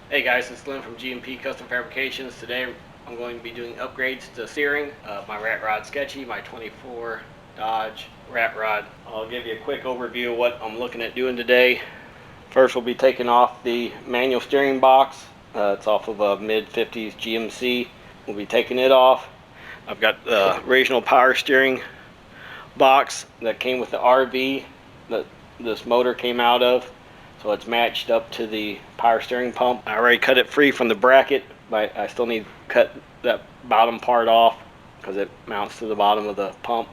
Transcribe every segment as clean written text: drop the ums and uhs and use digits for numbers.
Hey guys, it's Glenn from G&P Custom Fabrications. Today I'm going to be doing upgrades to steering of my rat rod Sketchy, my 24 Dodge rat rod. I'll give you a quick overview of what I'm looking at doing today. First we'll be taking off the manual steering box. It's off of a mid-50s GMC. We'll be taking it off. I've got the original power steering box that came with the RV that this motor came out of. So it's matched up to the power steering pump. I already cut it free from the bracket, but I still need to cut that bottom part off because it mounts to the bottom of the pump.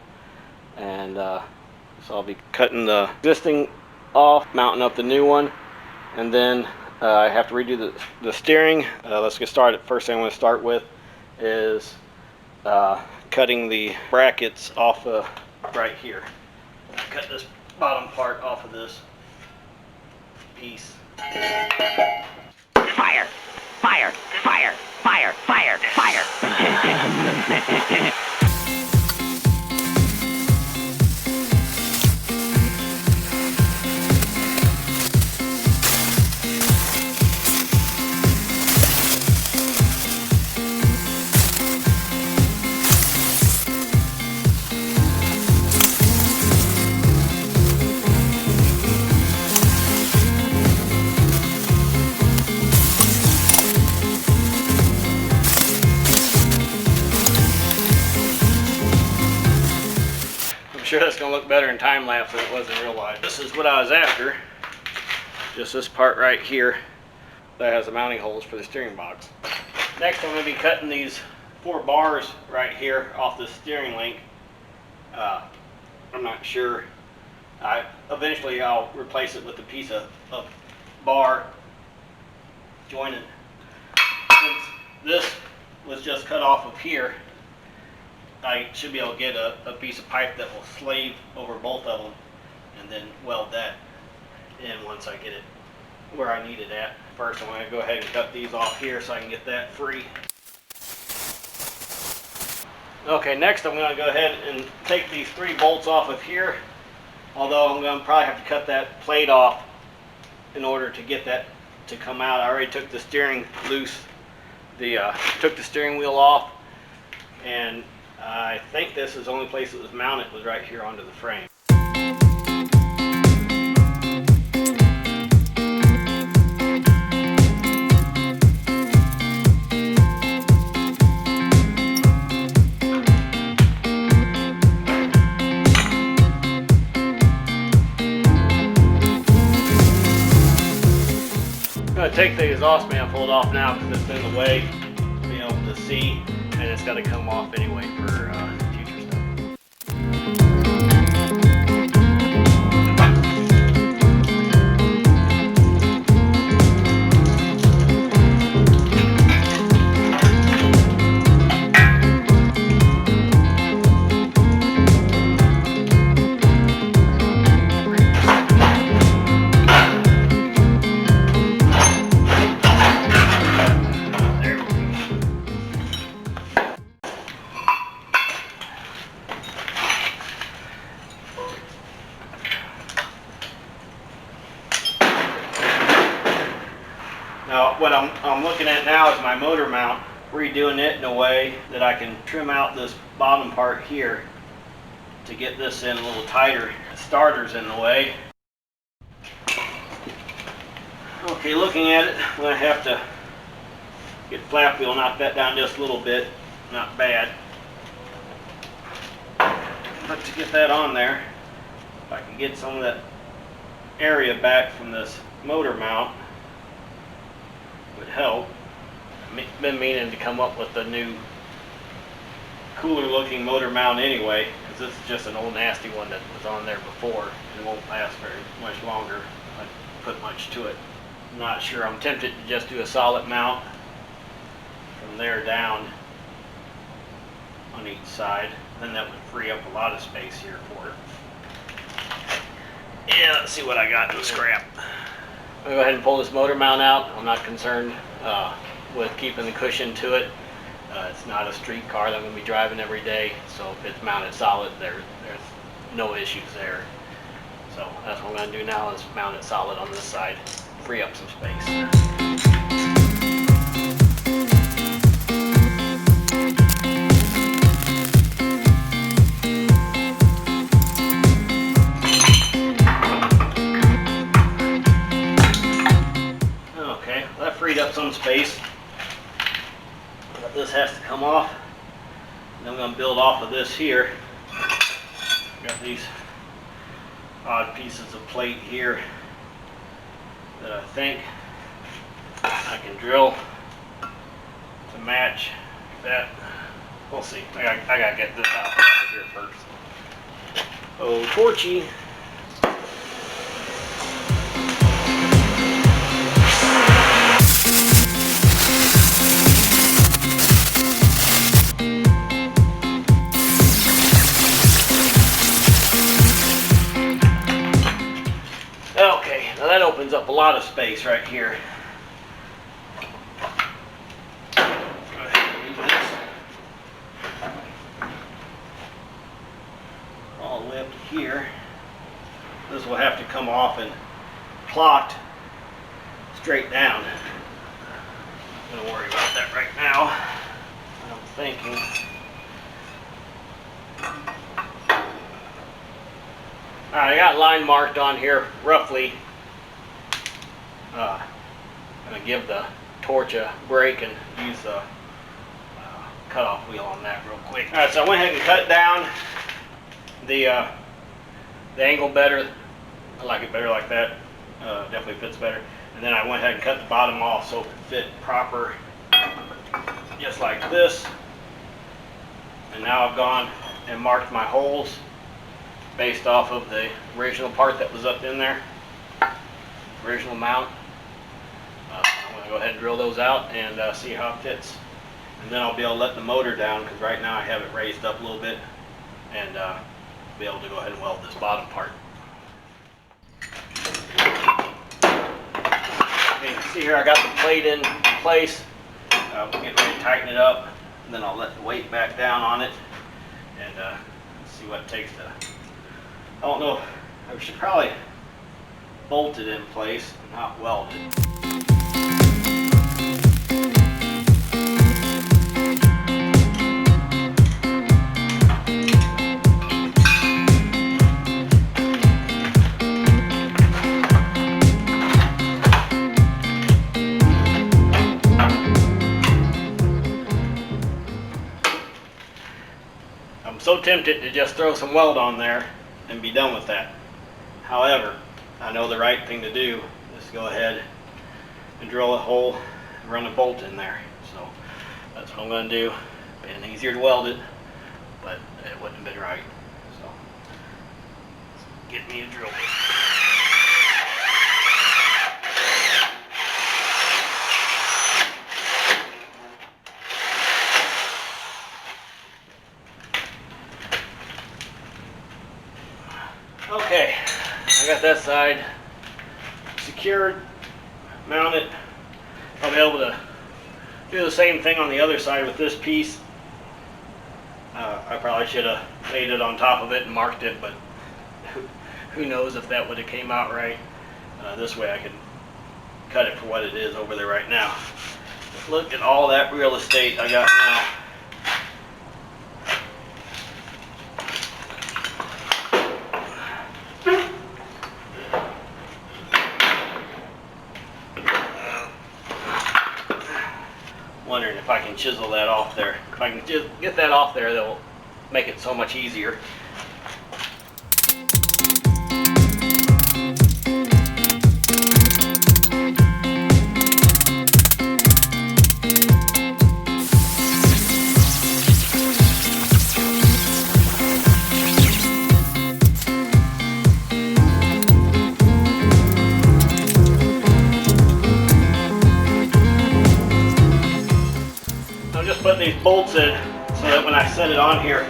And so I'll be cutting the existing off, mounting up the new one, and then I have to redo the steering. Let's get started. First thing I'm going to start with is cutting the brackets off right here. Cut this bottom part off of this piece. Fire! Fire! Fire! Fire! Fire! Fire! I'm sure that's going to look better in time lapse than it was in real life. This is what I was after. Just this part right here that has the mounting holes for the steering box. Next I'm going to be cutting these 4 bars right here off the steering link. I'm not sure. Eventually I'll replace it with a piece of bar jointed. Since this was just cut off of here, I should be able to get a piece of pipe that will slave over both of them and then weld that in once I get it where I need it at. First I'm going to go ahead and cut these off here so I can get that free. Okay, next I'm going to go ahead and take these 3 bolts off of here, although I'm going to probably have to cut that plate off in order to get that to come out. I already took the steering loose, took the steering wheel off, and I think this is the only place it was mounted was right here onto the frame. I'm going to take the exhaust manifold off now because it's in the way to be able to see, and it's got to come off anyway for future stuff. Now what I'm looking at now is my motor mount, redoing it in a way that I can trim out this bottom part here to get this in a little tighter. The starter's in the way. Okay, looking at it, I'm going to have to get the flap wheel, knock that down just a little bit, not bad. But to get that on there, if I can get some of that area back from this motor mount, would help. I've been meaning to come up with a new cooler looking motor mount anyway, because this is just an old nasty one that was on there before and won't last very much longer. I put much to it. I'm not sure. I'm tempted to just do a solid mount from there down on each side. Then that would free up a lot of space here for it. Yeah, let's see what I got in the scrap. I'm going to go ahead and pull this motor mount out. I'm not concerned with keeping the cushion to it. It's not a street car that I'm going to be driving every day, so if it's mounted solid, there's no issues there. So that's what I'm going to do now, is mount it solid on this side, free up some space. Okay, that freed up some space. But this has to come off. And I'm going to build off of this here. Got these odd pieces of plate here that I think I can drill to match that. We'll see. I gotta get this out of here first. Oh, torchy. Okay, now that opens up a lot of space right here. Go ahead and leave this all the way up to here. This will have to come off and plot straight down. I'm not going to worry about that right now. I'm thinking. Alright, I got line marked on here roughly. I'm going to give the torch a break and use the cutoff wheel on that real quick. Alright, so I went ahead and cut down the angle better. I like it better like that. Definitely fits better. And then I went ahead and cut the bottom off so it fit proper, just like this. And now I've gone and marked my holes based off of the original part that was up in there, original mount. I'm going to go ahead and drill those out and see how it fits. And then I'll be able to let the motor down, because right now I have it raised up a little bit, and be able to go ahead and weld this bottom part. Okay, you can see here I got the plate in place. We'll get ready to tighten it up, and then I'll let the weight back down on it and see what it takes to. I don't know, I should probably bolt it in place and not weld it. I'm so tempted to just throw some weld on there and be done with that. However, I know the right thing to do is go ahead and drill a hole and run a bolt in there. So that's what I'm going to do. Been easier to weld it, but it wouldn't have been right. So get me a drill bit. Okay, I got that side secured, mounted. I'll be able to do the same thing on the other side with this piece. I probably should have laid it on top of it and marked it, but who knows if that would have came out right. This way I can cut it for what it is over there right now. Look at all that real estate I got now. Wondering if I can chisel that off there. If I can just get that off there, that will make it so much easier. Put these bolts in so that when I set it on here,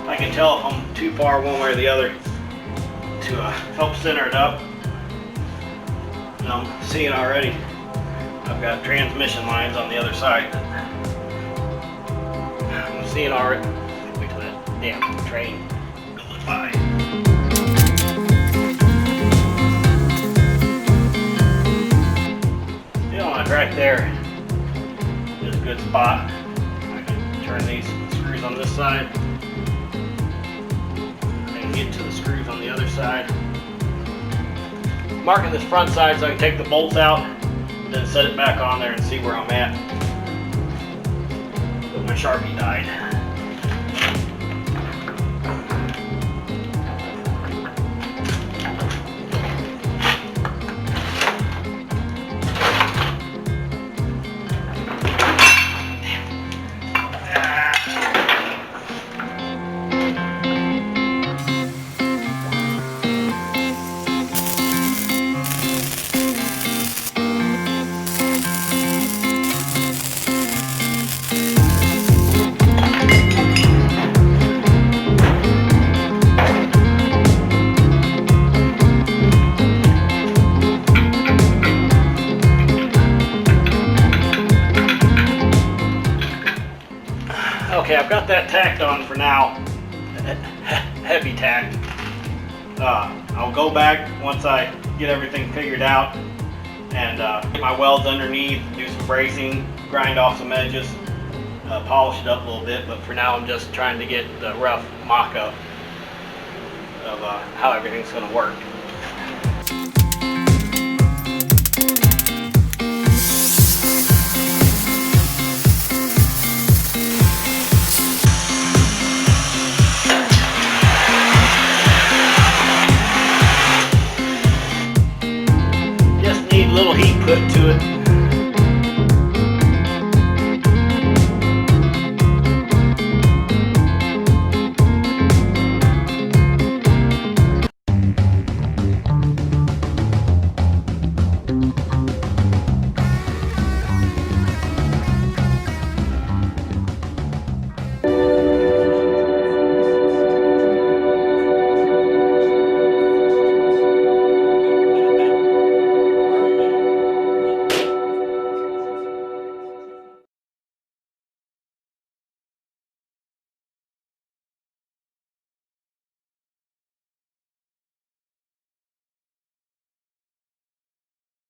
I can tell if I'm too far one way or the other to help center it up. And I'm seeing already I've got transmission lines on the other side. I'm seeing already. Wait till that damn train goes by. You know, right there is a good spot. Turn these screws on this side and get to the screws on the other side. Marking this front side so I can take the bolts out then set it back on there and see where I'm at. But my Sharpie died. Okay, I've got that tacked on for now, heavy tacked. I'll go back once I get everything figured out and get my welds underneath, do some bracing, grind off some edges, polish it up a little bit, but for now I'm just trying to get the rough mock-up of how everything's going to work.